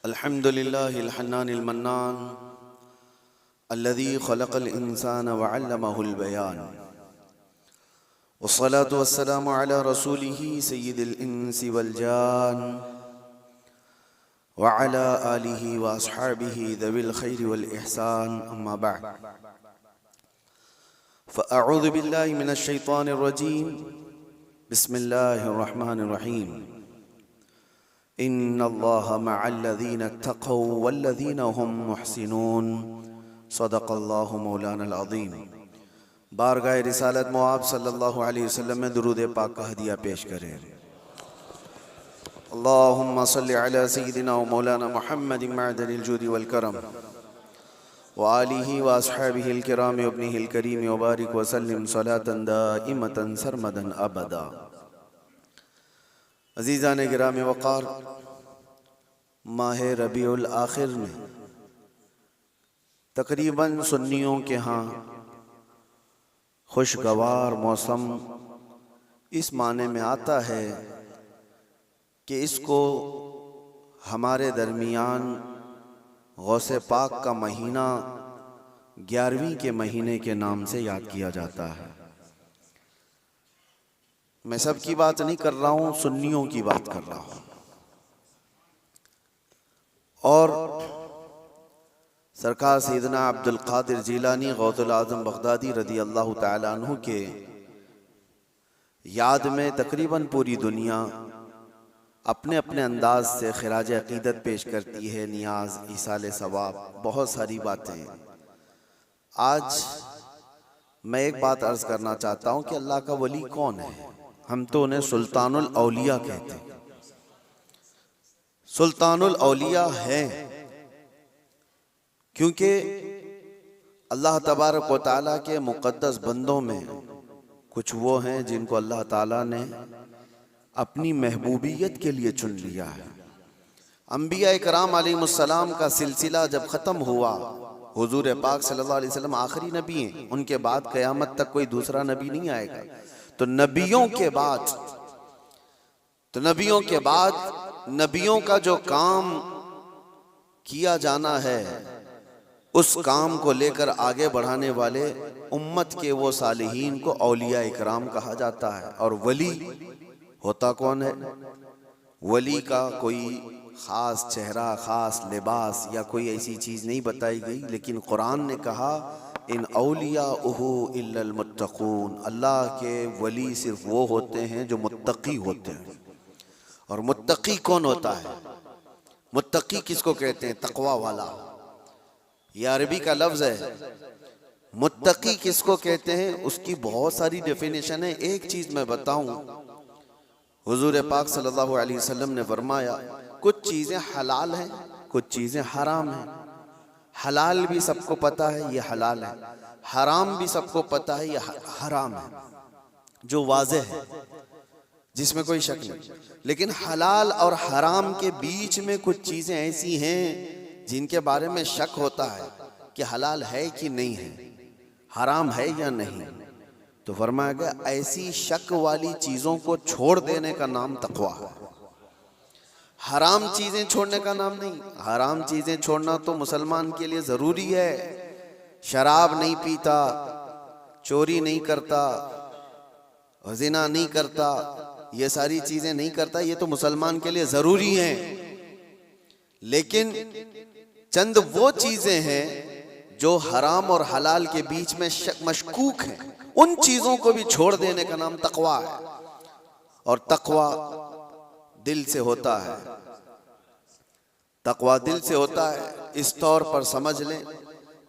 अल्हम्दुलिल्लाहिल हन्नानिल mannan अल्लज़ी खलक़ल इंसान व अल्लमहुल बयान वस्सलातु वस्सलामु अला रसूलिही सय्यिदिल इंसी वल जान व अला आलिही व अस्हाबिही ज़विल खैरि वल इहसान अम्मा बअद फ़अऊज़ु बिल्लाहि मिनश शैतानिर रजीम बिस्मिल्लाहिर रहमानिर रहीम इन्नल्लाह मअल्लज़ीना तक़ौ वल्लज़ीना हुम मुहसिनून सदक़ल्लाहु मौलाना अज़ीम। बारगाह रिसालत मुआब सल्लल्लाहु अलैहि वसल्लम में दुरूद पाक का हदिया पेश करें। अल्लाहुम्मा सल्लि अला सय्यिदिना व मौलाना मुहम्मदिन मअदनिल जूदि वल करम व आलिहि व अस्हाबिहिल किराम व इब्निहिल करीम व बारिक व सल्लिम सलातन दाइमतन सरमदन अबदा। अज़ीज़ान गिराम वक़ार, माह रबीउल आखिर में तकरीबन सुन्नियों के यहाँ खुशगवार मौसम इस माने में आता है कि इसको हमारे दरमियान गौसे पाक का महीना 11वीं के महीने के नाम से याद किया जाता है। मैं सब की बात नहीं कर रहा हूँ, सुन्नियों की बात कर रहा हूँ। और सरकार सैयदना अब्दुल कादिर जिलानी गौसुल आज़म बगदादी रज़ी अल्लाह तआला अन्हु के याद में तकरीबन पूरी दुनिया अपने अपने अंदाज से खिराज अकीदत पेश करती है, नियाज, ईसाले सवाब, बहुत सारी बातें। आज मैं एक बात अर्ज करना चाहता हूँ कि अल्लाह का वली कौन है। हम तो उन्हें सुल्तानुल औलिया कहते हैं। सुल्तानुल औलिया है क्योंकि अल्लाह तबारक व तआला के मुक़द्दस बंदों में कुछ वो हैं जिनको अल्लाह ताला ने अपनी महबूबियत के लिए चुन लिया है। अंबिया इकराम अलैहिमुस्सलाम का सिलसिला जब ख़त्म हुआ, हुजूर पाक सल्लल्लाहु अलैहि वसल्लम आखिरी नबी हैं, उनके बाद क़यामत तक कोई दूसरा नबी नहीं आएगा। तो नबियों के बाद नबियों का जो काम किया जाना है, उस काम को लेकर आगे बढ़ाने वाले उम्मत के वो सालिहीन को औलिया इकराम कहा जाता है। और वली होता कौन है? वली का कोई ख़ास चेहरा, ख़ास लिबास या कोई ऐसी चीज़ नहीं बताई गई, लेकिन कुरान ने कहा इन औलियाउहु इल्लल मुत्तक़ून, अल्लाह के वली सिर्फ वो होते हैं जो मुत्तकी होते हैं। और मुत्तकी कौन होता है? मुत्तकी किसको कहते हैं? तक़वा वाला। ये अरबी का लफ्ज़ है। मुत्तकी किसको कहते हैं? उसकी बहुत सारी डेफिनेशन है। एक चीज़ मैं बताऊं, हुजूर पाक सल्लल्लाहु अलैहि वसल्लम ने फरमाया कुछ चीज़ें हलाल हैं, कुछ चीज़ें हराम हैं। हलाल भी सबको पता है ये हलाल है, हराम भी सबको पता है ये हराम है, जो वाज़ेह है, जिसमें कोई शक नहीं। लेकिन हलाल और हराम के बीच में कुछ चीज़ें ऐसी हैं जिनके बारे में शक होता है कि हलाल है कि नहीं है, हराम है या नहीं। तो फरमाया गया ऐसी शक वाली चीज़ों को छोड़ देने का नाम तक़वा है। हराम चीज़ें छोड़ने का नाम नहीं। हराम चीज़ें छोड़ना तो मुसलमान के लिए ज़रूरी है। शराब नहीं पीता, चोरी नहीं करता, ज़िना नहीं करता, ये सारी चीज़ें नहीं करता, ये तो मुसलमान के लिए ज़रूरी हैं। लेकिन चंद वो चीज़ें हैं जो हराम और हलाल के बीच में मशकूक हैं, उन चीज़ों को भी छोड़ देने का नाम तक़वा है। और तक़वा दिल से होता है। तक़वा दिल से होता है। इस तौर पर समझ लें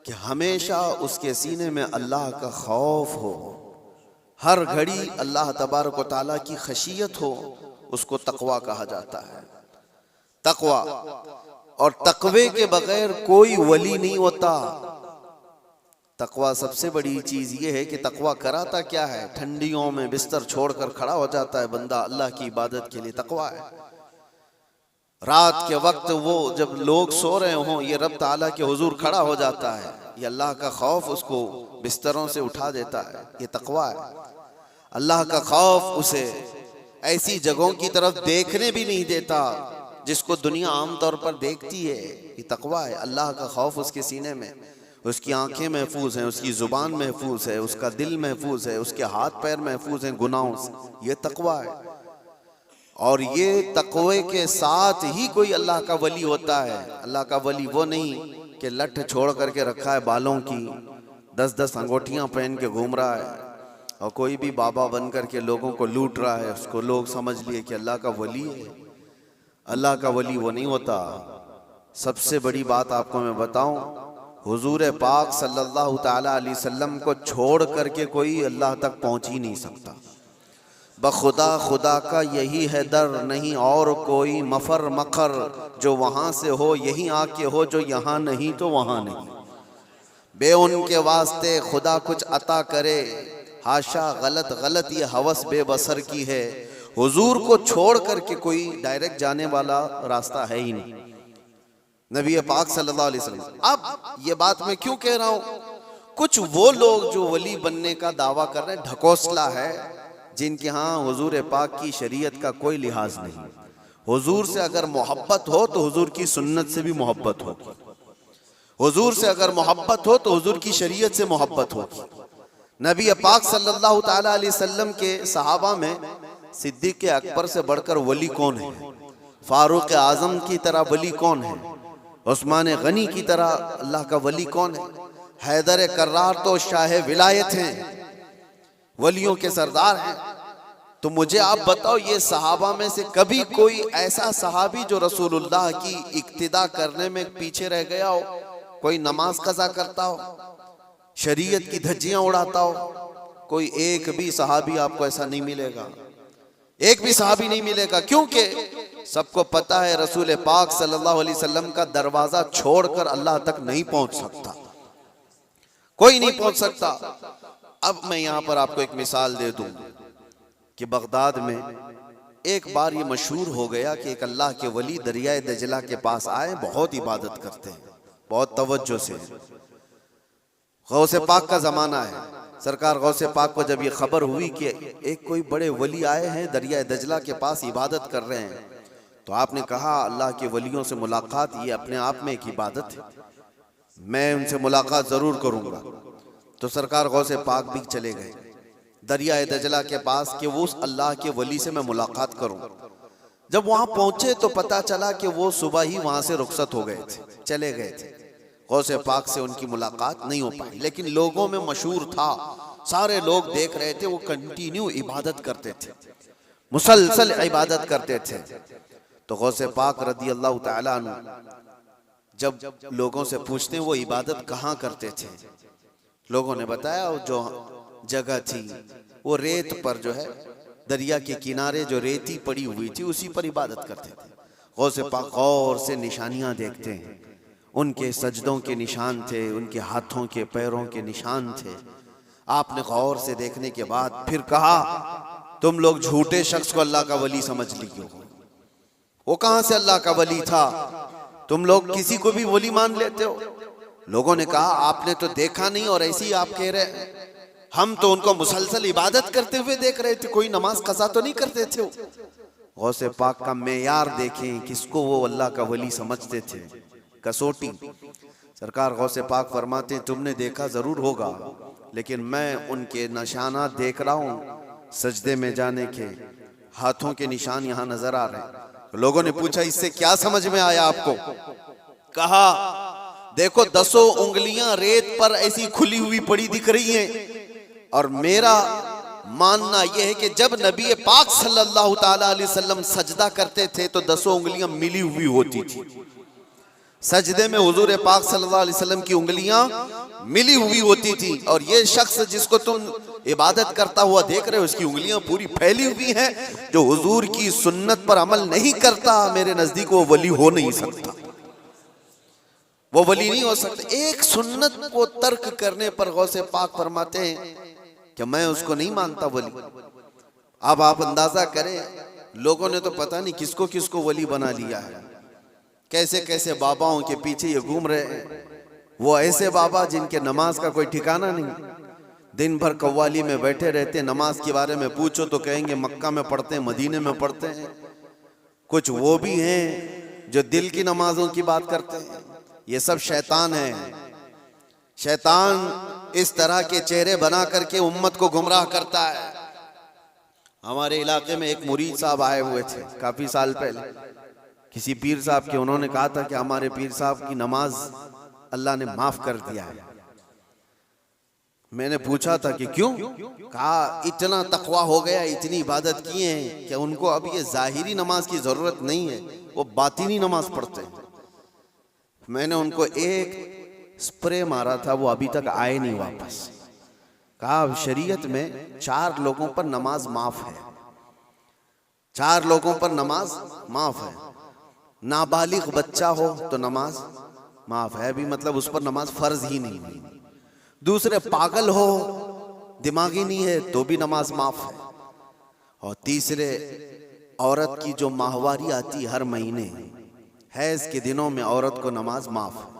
कि हमेशा उसके सीने में अल्लाह का खौफ हो, हर घड़ी अल्लाह तबारक व तआला की खशियत हो, उसको तक़वा कहा जाता है। तक़वा और तक़वे के बगैर कोई वली नहीं होता। तक़वा सबसे बड़ी चीज़ ये है कि तक़वा कराता क्या है? ठंडियों में बिस्तर छोड़कर खड़ा हो जाता है बंदा अल्लाह की इबादत के लिए, तक़वा है। रात के वक्त वो जब लोग सो रहे हों, ये रब ताला के हुजूर खड़ा हो जाता है, ये अल्लाह का खौफ उसको बिस्तरों से उठा देता है, ये तक़वा है। अल्लाह का खौफ उसे ऐसी जगहों की तरफ देखने भी नहीं देता जिसको दुनिया आमतौर पर देखती है। ये तकवा है, अल्लाह का खौफ उसके सीने में, उसकी आंखें महफूज हैं, उसकी जुबान महफूज है, उसका दिल महफूज है, उसके हाथ पैर महफूज हैं गुनाहों से। ये तकवा है। और ये तकवे के साथ ही कोई अल्लाह का वली होता है। अल्लाह का वली वो नहीं कि लठ छोड़ करके रखा है बालों की, 10-10 अंगूठियां पहन के घूम रहा है और कोई भी बाबा बन करके लोगों को लूट रहा है, उसको लोग समझ लिए कि अल्लाह का वली है। अल्लाह का वली वो नहीं होता। सबसे बड़ी बात आपको मैं बताऊं, हुजूर पाक सल्लल्लाहु ताला अलैहि वसल्लम को छोड़ करके कोई अल्लाह तक पहुंच ही नहीं सकता। बखुदा खुदा का यही है दर, नहीं और कोई मफर मखर, जो वहां से हो यहीं आके हो, जो यहाँ नहीं तो वहां नहीं। बे उनके वास्ते खुदा कुछ अता करे, हाशा गलत गलत ये हवस बेबसर की है। हुजूर को छोड़ करके कोई डायरेक्ट जाने वाला रास्ता है ही नहीं, नबी पाक सल्लल्लाहु अलैहि वसल्लम। अब ये बात मैं क्यों कह रहा हूं, कुछ वो लोग जो वली बनने का दावा कर रहे हैं, ढकोसला है, जिनके यहाँ हुजूर पाक की शरीयत का कोई लिहाज नहीं। हुजूर से अगर मोहब्बत हो तो हुजूर की सुन्नत से भी मोहब्बत होगी, हुजूर से अगर मोहब्बत हो तो हुजूर की शरीयत से मोहब्बत होगी। नबी पाक सल्लल्लाहु ताला अलैहि वसल्लम के सहाबा में सिद्दीक़ अकबर से बढ़कर वली कौन है? फारूक आजम की तरह वली कौन है? उस्मान गनी की तरह अल्लाह का वली कौन है? हैदर कर्रार तो शाह विलायत हैं, वलियों के सरदार हैं। तो मुझे आप बताओ, ये सहाबा में से कभी कोई ऐसा सहाबी जो रसूलुल्लाह की इक्तिदा करने में पीछे रह गया हो, कोई नमाज कज़ा करता हो, शरीयत की धज्जियां उड़ाता हो? कोई एक भी सहाबी आपको ऐसा नहीं मिलेगा, एक भी सहाबी नहीं मिलेगा। क्योंकि सबको पता है रसूल पाक सल्लल्लाहु अलैहि वसल्लम का दरवाजा छोड़कर अल्लाह तक नहीं पहुंच सकता, कोई नहीं पहुंच सकता। अब मैं यहां पर आपको एक मिसाल दे दूं कि बगदाद में एक बार ये मशहूर हो गया कि एक अल्लाह के वली दरियाए दजला के पास आए, बहुत इबादत करते हैं, बहुत तवज्जो से। गौसे पाक का जमाना है। सरकार गौसे पाक को जब ये खबर हुई कि एक कोई बड़े वली आए हैं दरियाए दजला के पास इबादत कर रहे हैं, तो आपने कहा अल्लाह के वलियों से मुलाकात ये अपने आप में एक इबादत है, मैं उनसे मुलाकात जरूर करूंगा। तो सरकार गौसे पाक भी चले गए दरियाए दजला के पास कि वो उस अल्लाह के वली से मैं मुलाकात करूं। जब वहां पहुंचे तो पता चला कि वो सुबह ही वहां से रुखसत हो गए थे, चले गए थे। गौसे पाक से उनकी मुलाकात नहीं हो पाई, लेकिन लोगों में मशहूर था, सारे लोग देख रहे थे, वो कंटिन्यू इबादत करते थे, मुसलसल इबादत करते थे। तो गौसे पाक रदी अल्लाह तआला अन्हु जब लोगों से पूछते हैं वो इबादत कहाँ करते थे, लोगों ने बताया वो जो जगह थी वो रेत पर जो है दरिया के किनारे जो रेती पड़ी हुई थी उसी पर इबादत करते थे। गौसे पाक गौर से निशानियां देखते हैं, उनके सजदों के निशान थे, उनके हाथों के पैरों के निशान थे। आपने गौर से देखने के बाद फिर कहा तुम लोग झूठे शख्स को अल्लाह का वली समझ लिए हो, वो कहां से अल्लाह का वली था, तुम लोग किसी को भी वली मान लेते हो। लोगों ने कहा आपने तो देखा नहीं और ऐसे ही आप कह रहे हैं, हम तो उनको मुसलसल इबादत करते हुए देख रहे थे, कोई नमाज कज़ा तो नहीं करते थे। गौसे पाक का मेयार देखें, किसको वो अल्लाह का वली समझते थे, कसौटी। सरकार गौसे पाक फरमाते तुमने देखा जरूर होगा, लेकिन मैं उनके निशाना देख रहा हूँ, सजदे में जाने के हाथों के निशान यहाँ नजर आ रहे हैं। लोगों ने पूछा इससे क्या समझ में आया आपको? कहा देखो 10 उंगलियां रेत पर ऐसी खुली हुई पड़ी दिख रही हैं, और मेरा मानना यह है कि जब नबी पाक सल्लल्लाहु ताला अलैहि वसल्लम सजदा करते थे तो 10 उंगलियां मिली हुई होती थी। सजदे में हुजूर पाक सल्लल्लाहु अलैहि वसल्लम की उंगलियां मिली हुई होती थी, और ये शख्स जिसको तुम इबादत करता हुआ देख रहे हो उसकी उंगलियां पूरी फैली हुई हैं। जो हुजूर की सुन्नत पर अमल नहीं करता मेरे नजदीक वो वली हो नहीं सकता, वो वली नहीं हो सकता। एक सुन्नत को तर्क करने पर गौसे पाक फरमाते हैं कि मैं उसको नहीं मानता वली। अब आप अंदाजा करें, लोगों ने तो पता नहीं किसको किसको वली बना लिया है, कैसे कैसे बाबाओं के पीछे ये घूम रहे हैं। वो ऐसे बाबा जिनके नमाज का कोई ठिकाना नहीं, दिन भर कव्वाली में बैठे रहते, नमाज के बारे में पूछो तो कहेंगे मक्का में पढ़ते हैं, मदीने में पढ़ते हैं। कुछ वो भी हैं जो दिल की नमाजों की बात करते हैं। ये सब शैतान है। शैतान इस तरह के चेहरे बना करके उम्मत को गुमराह करता है। हमारे इलाके में एक मुरीद साहब आए हुए थे काफी साल पहले, किसी पीर साहब के। उन्होंने कहा था कि हमारे पीर साहब की नमाज अल्लाह ने माफ कर दिया है। मैंने पूछा था कि क्यों? कहा इतना तकवा हो गया, इतनी इबादत किए हैं कि उनको अब ये जाहिरी नमाज की जरूरत नहीं है, वो बातिनी नमाज पढ़ते हैं। मैंने उनको एक स्प्रे मारा था, वो अभी तक आए नहीं वापस। कहा शरीयत में 4 लोगों पर नमाज माफ है, 4 लोगों पर नमाज माफ है। नाबालिग बच्चा हो तो नमाज माफ है, अभी मतलब उस पर नमाज फर्ज ही नहीं हुई। दूसरे पागल हो, दिमागी नहीं है, तो भी नमाज माफ है। और तीसरे औरत की जो माहवारी आती हर महीने, हैज के दिनों में औरत को नमाज माफ है।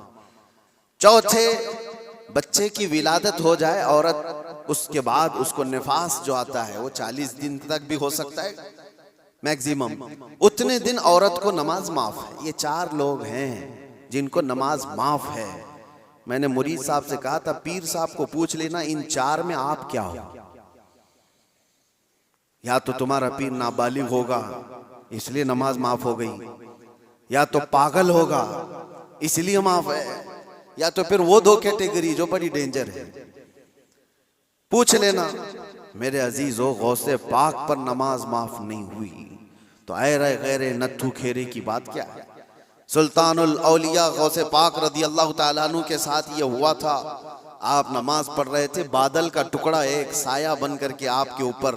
चौथे बच्चे की विलादत हो जाए औरत, उसके बाद उसको निफास जो आता है वो 40 दिन तक भी हो सकता है मैक्सिमम, उतने दिन औरत को नमाज माफ है। ये 4 लोग हैं जिनको नमाज माफ है। मैंने मुरीद साहब से कहा था पीर साहब को पूछ लेना इन 4 में आप क्या हो। या तो तुम्हारा पीर नाबालिग होगा इसलिए नमाज माफ हो गई, या तो पागल होगा इसलिए माफ है, या तो फिर वो 2 कैटेगरी जो बड़ी डेंजर है। पूछ लेना मेरे अजीजों, गौसे पाक पर नमाज माफ नहीं हुई तो ऐरे गैरे नत्थु खेरे की बात क्या है। सुल्तानुल औलिया गौसे पाक रदी अल्लाह ताला अन्हु के साथ ये हुआ था। आप नमाज पढ़ रहे थे, बादल का टुकड़ा एक साया बन करके आपके ऊपर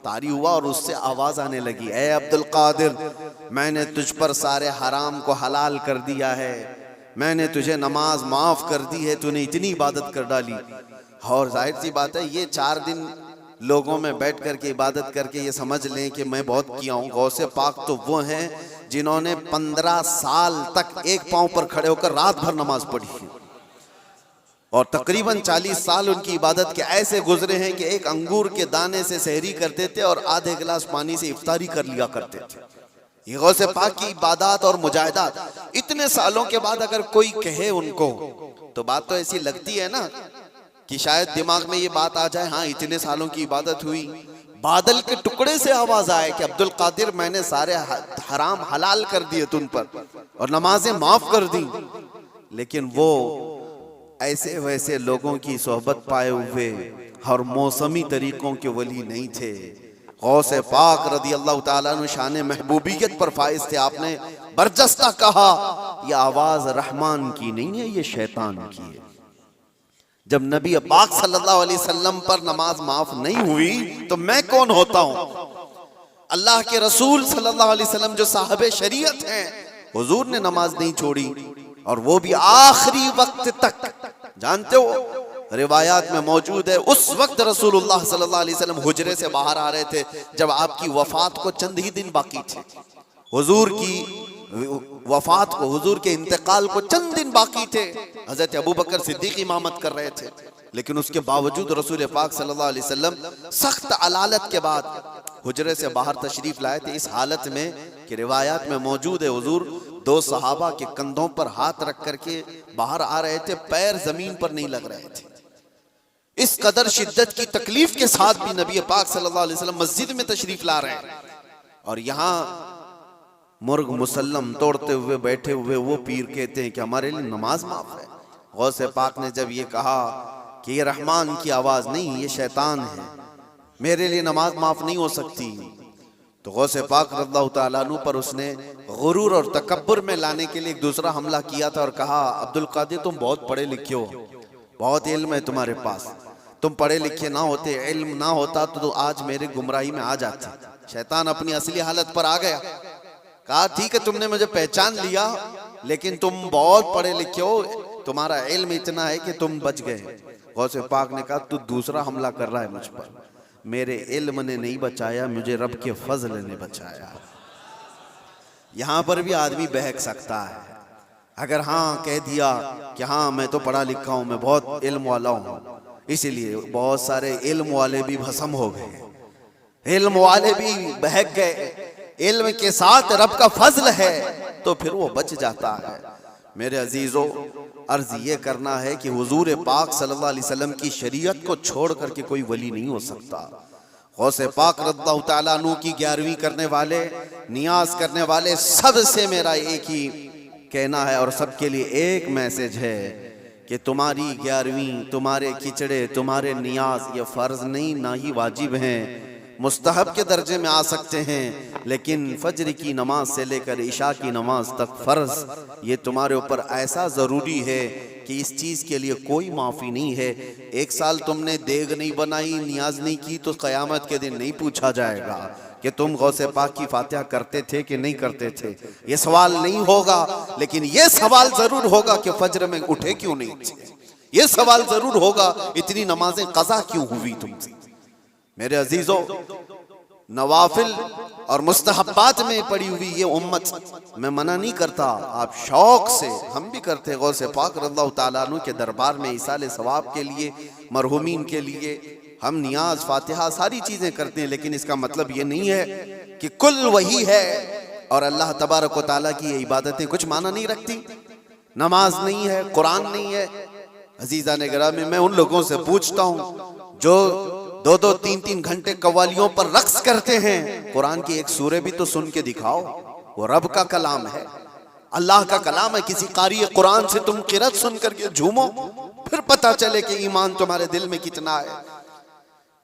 तारी हुआ और उससे आवाज आने लगी, ए अब्दुल कादिर, मैंने तुझ पर सारे हराम को हलाल कर दिया है, मैंने तुझे नमाज माफ कर दी है, तूने इतनी इबादत कर डाली। और जाहिर सी बात है ये 4 दिन लोगों में बैठ करके इबादत करके ये समझ लें कि मैं बहुत किया हूँ। गौसे पाक तो वो हैं जिन्होंने 15 साल तक एक पांव पर खड़े होकर रात भर नमाज पढ़ी है, और तकरीबन 40 साल उनकी इबादत के ऐसे गुजरे हैं कि एक अंगूर के दाने से सहरी करते थे और आधे गिलास पानी से इफ्तारी कर लिया करते थे। ये गौसे पाक की इबादत और मुजाहिदात इतने सालों के बाद अगर कोई कहे उनको तो बात तो ऐसी लगती है ना कि शायद दिमाग में ये बात आ जाए, हाँ इतने सालों की इबादत हुई, बादल के टुकड़े से आवाज आए कि अब्दुल कादिर मैंने सारे हराम हलाल कर दिए तुम पर और नमाजें माफ कर दी। लेकिन वो ऐसे वैसे लोगों की सोहबत पाए हुए और मौसमी तरीकों के वली नहीं थे। गौसे पाक रदी अल्लाह ताला अन्हु शान महबूबियत पर फाइज थे। आपने बरजस्ता कहा यह आवाज रहमान की नहीं है, ये शैतान की है। जब नबी पाक सल्लल्लाहु अलैहि वसल्लम पर नमाज माफ नहीं हुई तो मैं कौन होता हूं? अल्लाह के रसूल सल्लल्लाहु अलैहि वसल्लम जो साहबे शरीयत हैं, हुजूर ने नमाज नहीं छोड़ी और वो भी आखिरी वक्त तक। जानते हो रिवायात में मौजूद है उस वक्त रसूलुल्लाह सल्लल्लाहु अलैहि वसल्लम हुजरे से बाहर आ रहे थे जब आपकी वफात को चंद ही दिन बाकी थे। हुजूर की वफात को, हुजूर के इंतकाल को चंद दिन बाकी थे। हजरत अबू बकर सिद्दीक इमामत कर रहे थे, लेकिन उसके बावजूद रसूल पाक सल्लल्लाहु अलैहि वसल्लम सख्त अलालत के बाद हुजरे से बाहर तशरीफ लाए थे। इस हालत में कि रिवायात में मौजूद है हुजूर 2 सहाबा के कंधों पर हाथ रख करके बाहर आ रहे थे, पैर जमीन पर नहीं लग रहे थे। इस कदर शिद्दत की तकलीफ के साथ भी नबी पाक सल्लल्लाहु अलैहि वसल्लम मस्जिद में तशरीफ ला रहे हैं और यहाँ मुर्ग मुसल्लम तोड़ते हुए बैठे हुए वो पीर कहते हैं कि हमारे लिए नमाज माफ है। गौसे पाक ने जब ये कहा कि ये रहमान की आवाज नहीं, ये शैतान है, मेरे लिए नमाज माफ नहीं हो सकती, तो गौसे पाक रज़ियल्लाहु ताला अन्हु पर उसने गुरूर और तकब्बुर में लाने के लिए एक दूसरा हमला किया था और कहा अब्दुल कादिर तुम बहुत पढ़े लिखे हो, बहुत इल्म है तुम्हारे पास, तुम पढ़े लिखे ना होते, इल्म ना होता तो आज मेरे गुमराही में आ जाते। शैतान अपनी असली हालत पर आ गया। कहा ठीक है तुमने मुझे पहचान लिया लेकिन तुम बहुत पढ़े लिखे हो, तुम्हारा इल्म इतना है कि तुम बच गए। गौसे पाक ने कहा तू दूसरा हमला कर रहा है मुझ पर, मेरे इल्म ने नहीं बचाया, मुझे रब के फजल ने बचाया। यहां पर भी आदमी बहक सकता है अगर हाँ कह दिया कि हाँ मैं तो पढ़ा लिखा हूं, मैं बहुत इल्म वाला हूं, इसीलिए बहुत सारे इल्म वाले भी भस्म हो गए, इल्म वाले भी बहक गए। इल्म के साथ रब का फजल है तो फिर वो बच जाता है। मेरे अजीजों, अर्ज ये करना है कि हुजूर पाक सल्लल्लाहु अलैहि वसल्लम की शरीयत को छोड़ करके कोई वली नहीं हो सकता। गौसे पाक रज़ियल्लाहु ताला अन्हु की 11वीं करने वाले, नियाज करने वाले, सबसे मेरा एक ही कहना है और सबके लिए एक मैसेज है कि तुम्हारी 11वीं, तुम्हारे खिचड़े, तुम्हारे नियाज ये फर्ज नहीं, ना ही वाजिब हैं, मुस्तहब के दर्जे में आ सकते हैं, लेकिन फजर की नमाज से लेकर इशा की नमाज तक फर्ज ये तुम्हारे ऊपर ऐसा ज़रूरी है कि इस चीज़ के लिए कोई माफ़ी नहीं है। एक साल तुमने देग नहीं बनाई, नियाज नहीं की, तो क़यामत के दिन नहीं पूछा जाएगा कि तुम गौसे पाक की फातिहा करते थे कि नहीं करते थे। ये सवाल नहीं होगा, लेकिन ये सवाल ज़रूर होगा कि फजर में उठे क्यों नहीं थे। ये सवाल ज़रूर होगा इतनी नमाजें क़ज़ा क्यों हुई तुमसे। मेरे अजीजों, नवाफिल और मुस्तहब्बात में पड़ी हुई ये उम्मत, मैं मना नहीं करता, आप शौक से, हम भी करते गौसे पाक रज़ियल्लाहु ताला अन्हु के दरबार में इसाले सवाब के लिए, मरहुमीन के लिए हम नियाज, फातिहा, सारी चीज़ें करते हैं, लेकिन इसका मतलब ये नहीं है कि कुल वही है और अल्लाह तबारक व तआला की ये इबादतें कुछ माना नहीं रखती। नमाज नहीं है, कुरान नहीं है। अजीज़ान गिरामी, मैं उन लोगों से पूछता हूँ जो 2-2, 3-3 घंटे कव्वालियों पर रक्स करते हैं, कुरान की एक सूरे भी तो सुन के दिखाओ। वो रब का कलाम है, अल्लाह का कलाम है। किसी कारी कुरान से तुम किरत सुन करके झूमो, फिर पता चले कि ईमान तुम्हारे दिल में कितना है।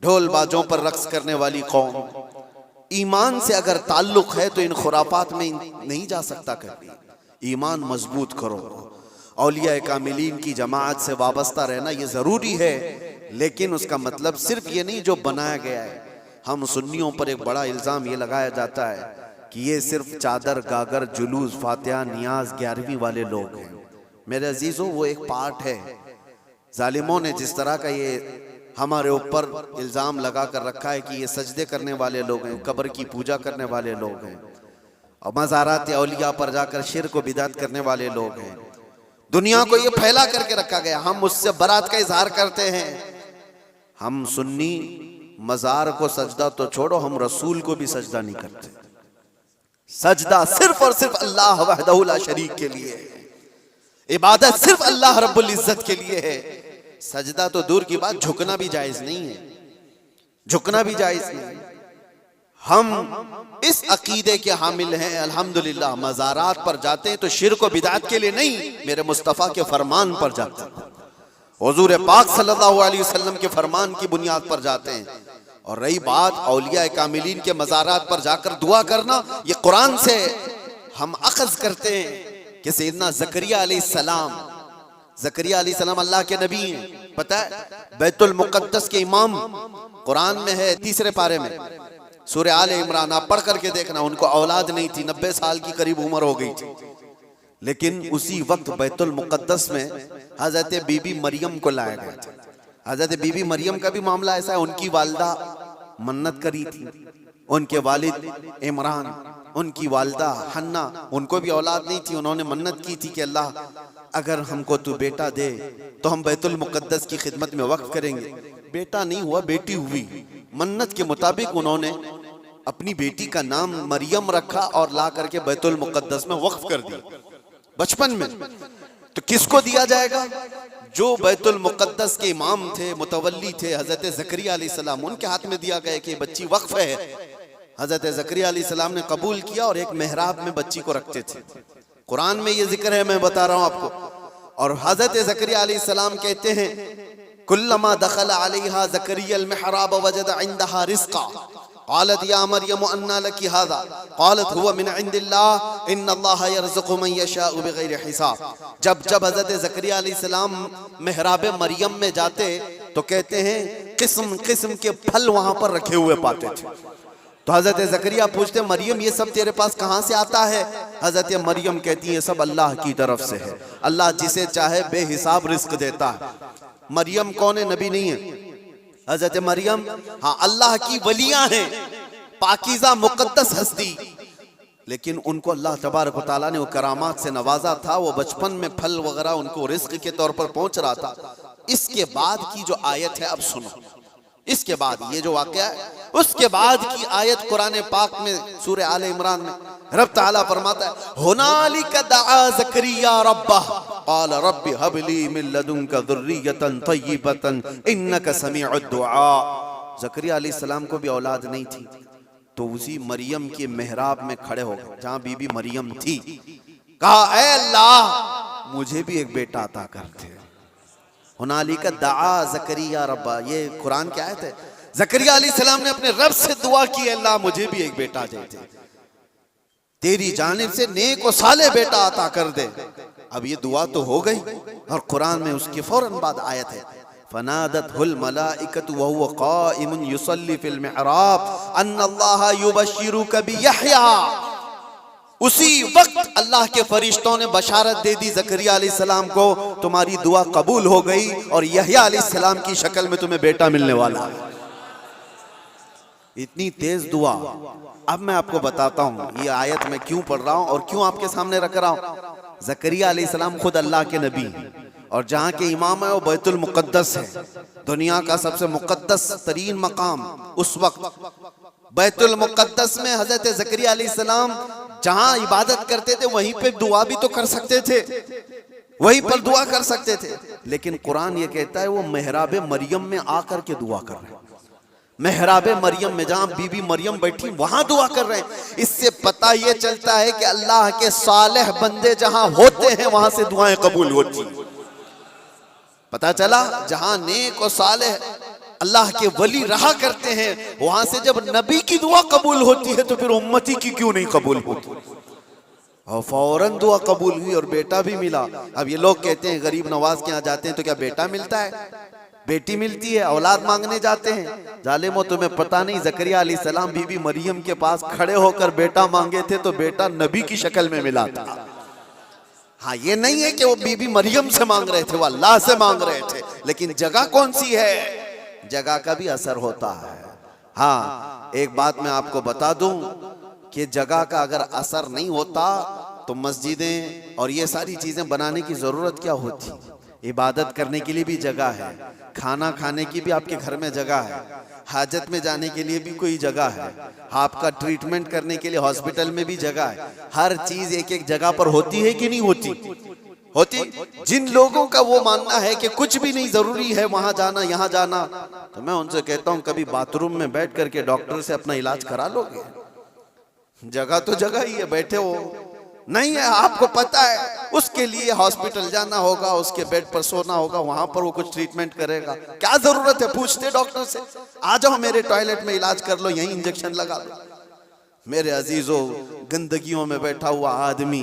ढोल बाजों पर रक्स करने वाली कौम, ईमान से अगर ताल्लुक है तो इन खुराफात में नहीं जा सकता कभी। ईमान मजबूत करो, औलिया कामिलीन की जमात से वाबस्ता रहना ये ज़रूरी है, लेकिन उसका मतलब सिर्फ ये नहीं जो बनाया गया है। हम सुन्नियों पर एक बड़ा इल्ज़ाम ये लगाया जाता है कि ये सिर्फ चादर, गागर, जुलूस, फातिहा, नियाज, 11वीं वाले लोग हैं। मेरे अजीज़ों, वो एक पार्ट है। जालिमों ने जिस तरह का ये हमारे ऊपर इल्ज़ाम लगा कर रखा है कि ये सजदे करने वाले लोग हैं, कब्र की पूजा करने वाले लोग हैं, और मज़ारात औलिया पर जाकर शिर्क व बिदात करने वाले लोग हैं, दुनिया को ये फैला करके रखा गया। हम उससे बरात का इजहार करते हैं। हम सुन्नी मज़ार को सजदा तो छोड़ो, हम रसूल को भी सजदा नहीं करते। सजदा सिर्फ और सिर्फ अल्लाह वहदहु ला शरीक के लिए है, इबादत सिर्फ अल्लाह रब्बुल इज्जत के लिए है। सजदा तो दूर की बात, झुकना भी जायज नहीं है, झुकना भी जायज नहीं। हम इस अकीदे के हामिल हैं, अल्हम्दुलिल्लाह। मज़ारात पर जाते हैं तो शिर्क व बिदात के लिए नहीं, मेरे मुस्तफ़ा के फरमान पर जाते हैं, हुजूर पाक सल्लल्लाहु अलैहि वसल्लम के फरमान की बुनियाद पर जाते हैं। और रही बात औलिया कामिलीन के मज़ारात पर जाकर दुआ करना, ये कुरान से हम अख़ज़ करते हैं कि सैयदना ज़करिया अलैहिस्सलाम, ज़करिया अलैहिस्सलाम अल्लाह के नबी हैं। पता है, बैतुल मुक़द्दस के इमाम, कुरान में है 3 पारे में, सूरह आले इमरान, आप पढ़ करके देखना। उनको औलाद नहीं थी, 90 साल की करीब उम्र हो गई थी, लेकिन उसी वक्त बैतुल मुक़द्दस में हज़रत बीबी मरियम को लाया गया था। हज़रत बीबी मरियम का भी मामला ऐसा है, उनकी वालदा मन्नत करी थी, उनके वालिद इमरान, उनकी वालदा हन्ना, उनको भी औलाद नहीं थी। उन्होंने मन्नत की थी कि अल्लाह अगर हमको तू बेटा दे तो हम बैतुल मुक़द्दस की खिदमत में वक्फ करेंगे। बेटा नहीं हुआ, बेटी हुई। मन्नत के मुताबिक उन्होंने अपनी बेटी का नाम मरियम रखा और ला करके बैतुल मुक़द्दस में वक्फ कर दिया बचपन में। तो किसको दिया जाएगा? जो बैतुल मुक़द्दस के इमाम थे, मुतवल्ली थे, हज़रत ज़करिया अलैहिस्सलाम, उनके हाथ में दिया गया कि बच्ची वक्फ है। हज़रत ज़करिया अलैहिस्सलाम ने कबूल किया और एक मेहराब में बच्ची को रखते थे। कुरान में ये जिक्र है, मैं बता रहा हूँ आपको। और हज़रत ज़करिया अलैहिस्सलाम कहते हैं, कुल्लमा दखल अलैहा ज़करिया अल-मिहराब वजद इंदहा रिज़्क़ा क़ालत या मरियम अन्ना लकी हाज़ा क़ालत हुवा मिन इंदिल्लाह इन्नल्लाह यरज़ुक़ु मन यशाअ बिग़ैरि हिसाब। जब जब हज़रत ज़करिया अलैहिस्सलाम मेहराब मरियम में जाते तो कहते हैं किस्म किस्म के फल वहाँ पर रखे हुए पाते थे। तो हज़रत ज़करिया पूछते, मरियम ये सब तेरे पास कहाँ से आता है? हज़रत मरियम कहती है, सब अल्लाह की तरफ से है, अल्लाह जिसे चाहे बेहिसाब रिज़्क़ देता है। मरियम कौन है? नबी नहीं है। हज़रत मरियम हाँ अल्लाह की वलियां हैं, पाकीज़ा मुक़द्दस हस्ती, लेकिन उनको अल्लाह तबारक व तआला ने वो करामात से नवाजा था, वो बचपन में फल वगैरह उनको रिस्क के तौर पर पहुंच रहा था। इसके बाद की जो आयत है अब सुनो, इसके बाद ये जो वाकया है उसके बाद की आयत कुरान पाक में सूरह आले इमरान में रब ताला फरमाता है हुनालिका दआ ज़करिया रब्बह क़ाल रब्बि हबली मिन लदुनका ज़ुर्रियतन तय्यिबतन इन्नका समीउद दुआ। ज़करिया अलैहिस्सलाम को भी औलाद नहीं थी, तो उसी मरियम के मेहराब में खड़े हो गए जहां बीबी मरियम थी, कहा ऐ अल्लाह मुझे भी एक बेटा अता कर दे। हुनालिका दआ ज़करिया रब्बा, ये कुरान की आयत है। ज़करिया अलैहिस्सलाम ने अपने रब से दुआ की, अल्लाह मुझे भी एक बेटा दे दे, तेरी जानिब से नेक और साले बेटा अता कर दे। अब ये दुआ तो हो गई और कुरान में उसके फौरन बाद आयत है फनादतहुल मलाइकतु व हुवा क़ाइमुन युसल्ली फिल मिहराब अन्नल्लाह युबश्शिरुका बियहया। उसी वक्त अल्लाह के फरिश्तों ने बशारत दे दी ज़करिया अलैहिस्सलाम को, तुम्हारी दुआ कबूल हो गई और यहया अलैहिस्सलाम की शक्ल में तुम्हें बेटा मिलने वाला है। इतनी तेज दुआ। अब मैं आपको बताता हूँ ये आयत मैं क्यों पढ़ रहा हूँ और क्यों आपके सामने रख रहा हूँ। ज़करिया अलैहिस्सलाम खुद अल्लाह के नबी और जहाँ के इमाम है वो बैतुल मुक़द्दस है, दुनिया का सबसे मुक़द्दस तरीन मकाम। उस वक्त बैतुल मुक़द्दस में हज़रत ज़करिया अलैहिस्सलाम जहाँ इबादत करते थे वहीं पे दुआ भी तो कर सकते थे, वहीं पर दुआ कर सकते थे, लेकिन कुरान ये कहता है वो मेहराब मरियम में आकर के दुआ कर रहे हैं। मेहराब मरियम में जहां बीबी मरियम बैठी वहां दुआ कर रहे हैं। इससे पता ये चलता है कि अल्लाह के सालेह बंदे जहां होते हैं वहां से दुआएं कबूल होती। पता चला जहां नेक और सालेह अल्लाह के वली रहा करते हैं वहां से जब नबी की दुआ कबूल होती है तो फिर उम्मती की क्यों नहीं कबूल होती। और फौरन दुआ कबूल हुई और बेटा भी मिला। अब ये लोग कहते हैं गरीब नवाज के यहाँ जाते हैं तो क्या बेटा मिलता है, बेटी मिलती है, औलाद मांगने जाते हैं। जालिमो तुम्हें पता नहीं ज़करिया अलैहिस्सलाम बीबी मरियम के पास खड़े होकर बेटा मांगे थे तो बेटा नबी की शक्ल में मिला था। हाँ ये नहीं है कि वो बीबी मरियम से मांग रहे थे, वो अल्लाह से मांग रहे थे, लेकिन जगह कौन सी है, जगह का भी असर होता है। हाँ एक बात मैं आपको बता दूं कि जगह का अगर असर नहीं होता तो मस्जिदें और ये सारी चीजें बनाने की जरूरत क्या होती। इबादत करने के लिए भी जगह है, खाना खाने की भी आपके घर में जगह है, हाजत में जाने के लिए भी कोई जगह है, आपका ट्रीटमेंट करने के लिए हॉस्पिटल में भी जगह है। हर चीज एक एक जगह पर होती है कि नहीं होती, होती। जिन लोगों का वो मानना है कि कुछ भी नहीं जरूरी है वहां जाना यहाँ जाना, तो मैं उनसे कहता हूँ कभी बाथरूम में बैठ करके डॉक्टर से अपना इलाज करा लोगे। जगह तो जगह ही है, बैठे हो नहीं है, आपको पता है उसके लिए हॉस्पिटल जाना होगा, उसके बेड पर सोना होगा, वहां पर वो कुछ ट्रीटमेंट करेगा। क्या जरूरत है, पूछते डॉक्टर से आ जाओ मेरे टॉयलेट में इलाज कर लो, यहीं इंजेक्शन लगा लो। मेरे अजीजों गंदगियों में बैठा हुआ आदमी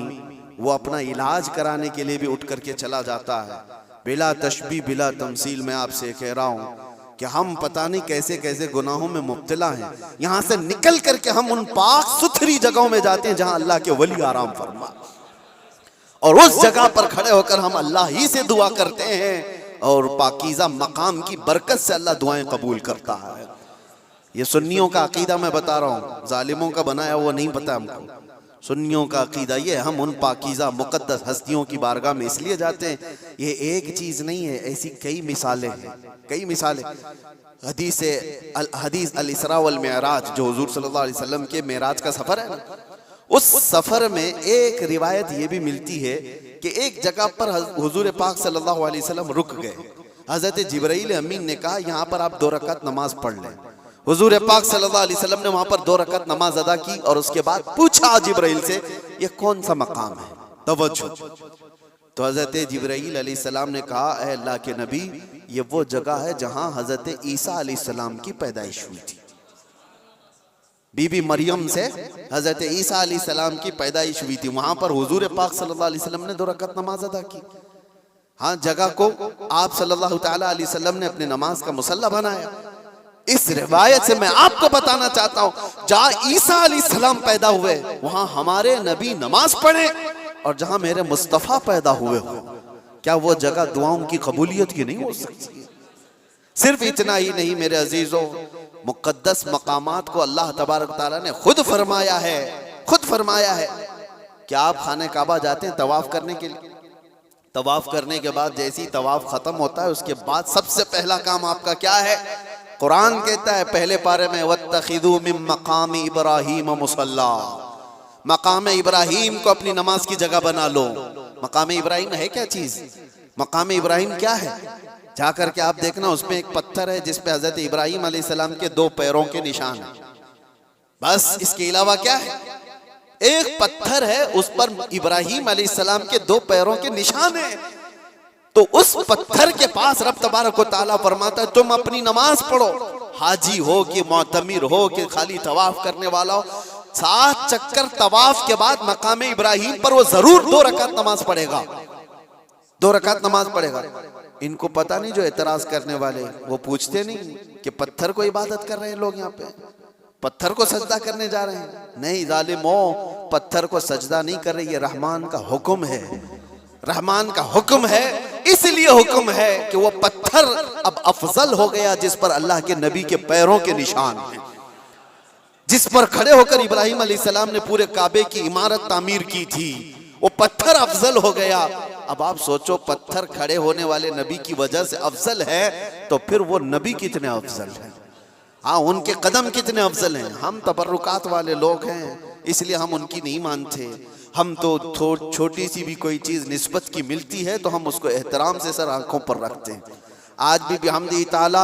वो अपना इलाज कराने के लिए भी उठ करके चला जाता है। बिला तशबीह बिला तमसील मैं आपसे कह रहा हूँ कि हम पता नहीं कैसे कैसे गुनाहों में मुब्तला हैं। यहाँ से निकल करके हम उन पाक सुथरी जगहों में जाते हैं जहाँ अल्लाह के वली आराम फरमा, और उस जगह पर खड़े होकर हम अल्लाह ही से दुआ करते हैं और पाकीज़ा मकाम की बरकत से अल्लाह दुआएं कबूल करता है। ये सुन्नियों का अकीदा मैं बता रहा हूँ, जालिमों का बनाया वो नहीं पता हमको। सुन्नियों का अकीदा ये, हम उन पाकीज़ा मुक़द्दस हस्तियों की बारगाह में इसलिए जाते हैं। ये एक चीज़ नहीं है, ऐसी कई मिसालें हैं, कई मिसालें। हदीस अल इसरा वल मिअराज जो हुजूर सल्लल्लाहु अलैहि वसल्लम के मेराज का सफ़र है ना, उस सफ़र में एक रिवायत ये भी मिलती है कि एक जगह पर हुजूर पाक सल्लल्लाहु अलैहि वसल्लम रुक गए। हज़रत जिब्राईल अमीन ने कहा यहाँ पर आप 2 रकात नमाज पढ़ लें। हुजूर पाक सल्लल्लाहु अलैहि वसल्लम ने वहां पर 2 रकात नमाज अदा की और उसके बाद पूछा जिब्राईल से ये कौन सा मकाम है, तवज्जो। तो हजरत जिब्राईल अलैहिस्सलाम ने कहा ऐ अल्लाह के नबी ये वो जगह है जहां हजरत ईसा अलैहिस्सलाम की पैदाइश हुई थी। बीबी मरियम से हजरत ईसा अलैहिस्सलाम की पैदाइश हुई थी, वहां पर हुजूर पाक सल्लल्लाहु अलैहि वसल्लम ने 2 रकात नमाज अदा की। हाँ जगह को आप सल्लल्लाहु तआला अलैहि वसल्लम ने अपने नमाज का मुसल्ला बनाया। इस रिवायत से मैं आपको बताना चाहता हूं जहां ईसा अलैहिस्सलाम पैदा हुए वहां हमारे नबी नमाज पढ़े, और जहां मेरे मुस्तफा पैदा हुए हो, क्या वो जगह दुआओं की कबूलियत की नहीं हो सकती। सिर्फ इतना ही नहीं मेरे अजीजों, मुक़द्दस मकामात को अल्लाह तबारक तआला ने खुद फरमाया है, खुद फरमाया है कि आप खाने काबा जाते हैं तवाफ करने के लिए, तवाफ करने के बाद जैसे ही तवाफ खत्म होता है उसके बाद सबसे पहला काम आपका क्या है? कुरान कहता है पहले पारे में, वत्तखिदू मिन मकाम इब्राहीम मुसल्ला, मकाम इब्राहिम को अपनी नमाज की जगह बना लो। मकाम इब्राहिम है क्या चीज? मकाम इब्राहिम क्या है? जाकर के आप देखना, उसमें एक पत्थर है जिस पे हजरत इब्राहिम अलैहिस्सलाम के 2 पैरों के निशान है। बस इसके अलावा क्या है? एक पत्थर है, उस पर इब्राहिम अलैहिस्सलाम के 2 पैरों के निशान है। तो उस पत्थर के पास रब तबारक व तआला फरमाता है तुम अपनी नमाज पढ़ो, हाजी हो कि मोतमिर हो कि खाली तवाफ करने वाला हो, 7 चक्कर तवाफ के बाद मकाम इब्राहिम पर वो जरूर 2 रकात नमाज पढ़ेगा, 2 रकात नमाज पढ़ेगा। इनको पता नहीं, जो एतराज करने वाले वो पूछते नहीं कि पत्थर को इबादत कर रहे हैं लोग, यहाँ पे पत्थर को सजदा करने जा रहे हैं। नहीं जालिमो, पत्थर को सजदा नहीं कर रहे, ये रहमान का हुक्म है, रहमान का हुक्म है। इसलिए हुक्म है कि वो पत्थर अब अफजल हो गया जिस पर अल्लाह के नबी के पैरों के निशान हैं, जिस पर खड़े होकर इब्राहिम अलैहिस्सलाम ने पूरे काबे की इमारत तामीर की थी, वो पत्थर अफजल हो गया। अब आप सोचो, पत्थर खड़े होने वाले नबी की वजह से अफजल है, तो फिर वो नबी कितने अफजल है? हाँ, उनके कदम कितने अफजल हैं। हम तबर्रुकात वाले लोग हैं, इसलिए हम उनकी नहीं मानते। हम तो छोटी सी भी कोई चीज निस्बत की मिलती है तो हम उसको एहतराम से सर आंखों पर रखते हैं। आज भी बिहम्दिही ताला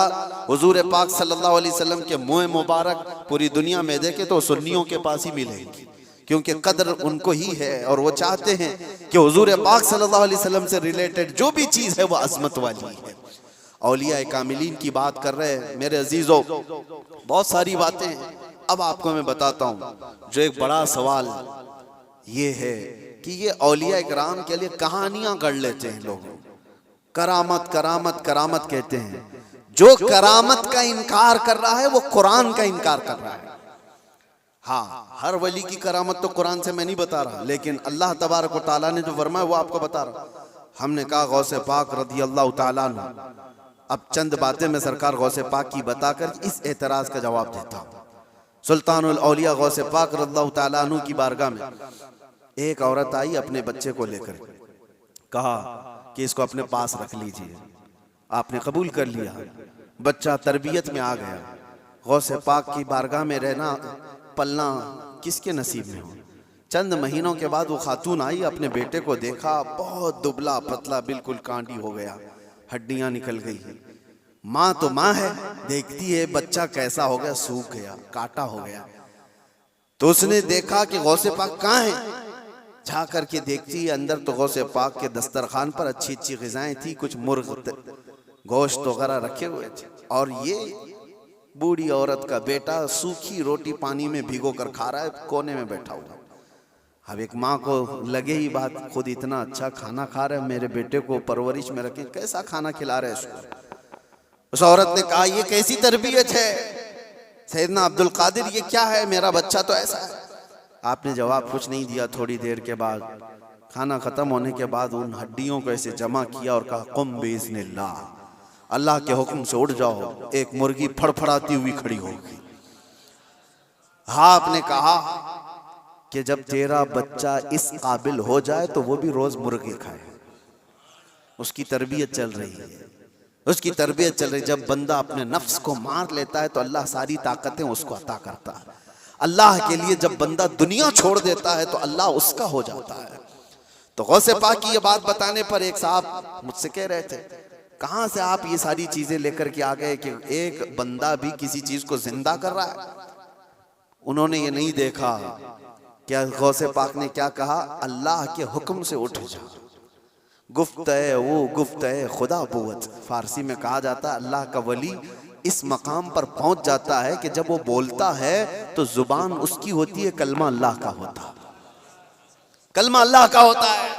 हुजूर पाक सल्लल्लाहु अलैहि वसल्लम के मुँह मुबारक पूरी दुनिया में देखे तो सुन्नियों के पास ही मिलेंगी, क्योंकि कदर उनको ही है और वो चाहते हैं कि हुजूर पाक सल्लल्लाहु अलैहि वसल्लम से रिलेटेड जो भी चीज़ है वो अजमत वाली है। औलिया कामिलीन की बात कर रहे हैं मेरे अजीजों, बहुत सारी बातें हैं। अब आपको मैं बताता हूँ, जो एक बड़ा सवाल ये है कि ये औलिया इकराम के लिए कहानियां गढ़ लेते हैं लोग, करामत करामत करामत कहते हैं। जो करामत का इनकार कर रहा है वो कुरान का इनकार कर रहा है। हाँ, हर वली की करामत तो कुरान से मैं नहीं बता रहा, लेकिन अल्लाह तबारक व तआला ने जो फरमाया वो आपको बता रहा। हमने कहा गौसे पाक रज़ी अल्लाह तआला अन्हु, अब चंद बातें मैं सरकार गौसे पाक की बताकर इस एतराज का जवाब देता हूँ। सुल्तानुल औलिया गौसे पाक रज़ी अल्लाह तआला अन्हु की बारगाह में एक औरत आई, अपने बच्चे को लेकर कहा कि इसको अपने पास रख लीजिए। आपने कबूल कर लिया, बच्चा तरबियत में आ गया। गौसे पाक की बारगाह में रहना पलना किसके नसीब में हो। चंद महीनों के बाद वो खातून आई, अपने बेटे को देखा, बहुत दुबला पतला, बिल्कुल कांडी हो गया, हड्डियां निकल गई। माँ तो माँ है, देखती है बच्चा कैसा हो गया, सूख गया, काटा हो गया। तो उसने देखा कि गौसे पाक कहाँ है। जा करके देखती है अंदर तो गौसे पाक के दस्तरखान पर अच्छी अच्छी ग़िज़ाएं थी, कुछ मुर्ग गोश्त वगैरह रखे हुए थे, और ये बूढ़ी औरत का बेटा सूखी रोटी पानी में भिगो कर खा रहा है, कोने में बैठा हुआ। अब एक माँ को लगे ही बात, खुद इतना अच्छा खाना खा रहा है, मेरे बेटे को परवरिश में रखे, कैसा खाना खिला रहे इसको। उस औरत ने कहा ये कैसी तरबियत है सैयदना अब्दुल कादिर, ये क्या है, मेरा बच्चा तो ऐसा है। आपने जवाब कुछ नहीं दिया। थोड़ी देर के बाद खाना खत्म होने के बाद उन हड्डियों को ऐसे जमा किया और कहा कुम बिइज़्निल्लाह, अल्लाह के हुक्म से उड़ जाओ। एक मुर्गी फड़फड़ाती हुई खड़ी होगी। हाँ, आपने कहा कि जब तेरा बच्चा इस काबिल हो जाए तो वो भी रोज मुर्गी खाए। उसकी तरबियत चल रही है, उसकी तरबियत चल रही है। जब बंदा अपने नफ्स को मार लेता है तो अल्लाह सारी ताकतें उसको अता करता है। अल्लाह के लिए जब बंदा दुनिया छोड़ देता है तो अल्लाह उसका हो जाता है। तो गौसे पाक की ये बात बताने पर एक साहब मुझसे कह रहे थे, कहाँ से आप ये सारी चीजें लेकर के आ गए कि एक बंदा भी किसी चीज को जिंदा कर रहा है। उन्होंने ये नहीं देखा क्या गौसे पाक ने क्या कहा, अल्लाह के हुक्म से उठ जा। गुफ्त-ए वो गुफ्त-ए खुदा बुवत, फारसी में कहा जाता है अल्लाह का वली इस मकाम पर पहुंच जाता है कि जब वो बोलता है तो जुबान उसकी होती है, कलमा अल्लाह का होता, कलमा अल्लाह का होता है।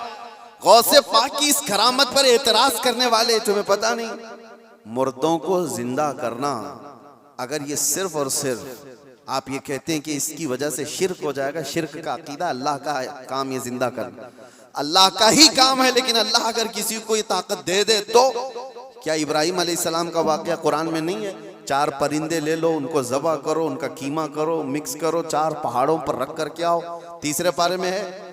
गौसे पाक की इस करामत पर एतराज करने वाले, तुम्हें पता नहीं, मुर्दों को जिंदा करना, अगर ये सिर्फ और सिर्फ आप ये कहते हैं कि इसकी वजह से शिर्क हो जाएगा, शिर्क का अकीदा, अल्लाह का काम ये जिंदा करना अल्लाह का ही काम है। लेकिन अल्लाह अगर किसी को ये ताकत दे दे तो क्या इब्राहिम अलैहिस्सलाम का वाकया कुरान में नहीं है 4 परिंदे ले लो, उनको ज़बा करो, उनका कीमा करो, मिक्स करो, 4 पहाड़ों पर रख कर के आओ। तीसरे पारे में है।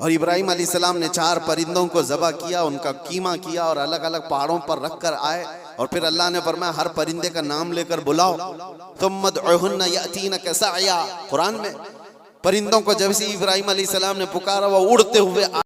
और इब्राहिम अलैहिस्सलाम ने 4 परिंदों को ज़बा किया, उनका कीमा किया और अलग अलग पहाड़ों पर रख कर आए। और फिर अल्लाह ने फरमाया हर परिंदे का नाम लेकर बुलाओ, तुम मदउहुन्ना यातीनका सअया। कुरान में परिंदों को जब से इब्राहिम अलैहिस्सलाम ने पुकारा वो उड़ते हुए